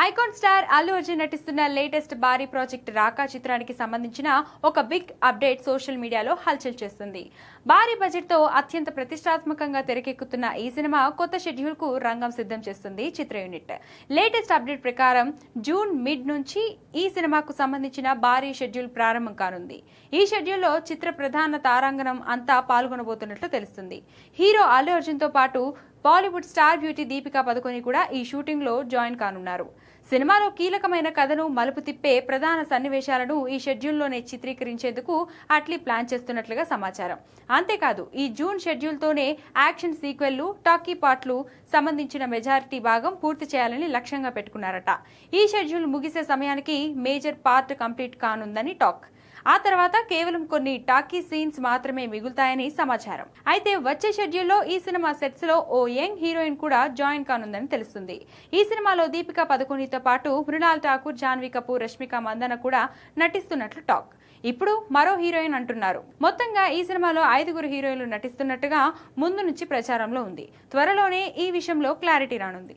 Icon star Allu Arjun నటిస్తున్న latest భారీ project రాకా చిత్రానికి సంబంధించిన ఒక బిగ్ అప్డేట్ సోషల్ మీడియాలో హల్చల్ చేస్తుంది. భారీ బడ్జెట్ తో అత్యంత ప్రతిష్టాత్మకంగా తెరకెక్కుతున్న ఈ సినిమా కొత్త షెడ్యూల్ కు రంగం సిద్ధం చేస్తుంది చిత్ర యూనిట్. లేటెస్ట్ అప్డేట్ ప్రకారం జూన్ మిడ్ నుంచి ఈ సినిమాకు సంబంధించిన భారీ షెడ్యూల్ ప్రారంభం కానుంది. ఈ షెడ్యూల్లో చిత్ర ప్రధాన తారాంగణం అంతా పాల్గొనబోతున్నట్లు తెలుస్తుంది. హీరో అల్లు అర్జున్ తో పాటు బాలీవుడ్ స్టార్ బ్యూటీ దీపికా పదుకొనె కూడా ఈ షూటింగ్ లో జాయిన్ కానున్నారు. సినిమాలో కీలకమైన కథను మలుపు తిప్పే ప్రధాన సన్నివేశాలను ఈ షెడ్యూల్లోనే చిత్రీకరించేందుకు అట్లీ ప్లాన్ చేస్తున్నట్లుగా సమాచారం. అంతేకాదు ఈ జూన్ షెడ్యూల్తోనే యాక్షన్ సీక్వెల్లు, టాకీ పార్ట్లు సంబంధించిన మెజారిటీ భాగం పూర్తి చేయాలని లక్ష్యంగా పెట్టుకున్నారట. ఈ షెడ్యూల్ ముగిసే సమయానికి మేజర్ పార్ట్ కంప్లీట్ కానుందని టాక్. ఆ తర్వాత కేవలం కొన్ని టాకీ సీన్స్ మాత్రమే మిగులుతాయని సమాచారం. అయితే వచ్చే షెడ్యూల్లో ఈ సినిమా సెట్స్ లో ఓ యంగ్ హీరోయిన్ కూడా జాయిన్ కానుందని తెలుస్తుంది. ఈ సినిమాలో దీపికా పదుకొనెతో పాటు మృణాల్ ఠాకూర్, జాన్వీ కపూర్, రష్మిక మందన కూడా నటిస్తున్నట్లు టాక్. ఇప్పుడు మరో హీరోయిన్ అంటున్నారు. మొత్తంగా ఈ సినిమాలో 5 హీరోయిన్లు నటిస్తున్నట్టుగా ముందు నుంచి ప్రచారంలో ఉంది. త్వరలోనే ఈ విషయంలో క్లారిటీ రానుంది.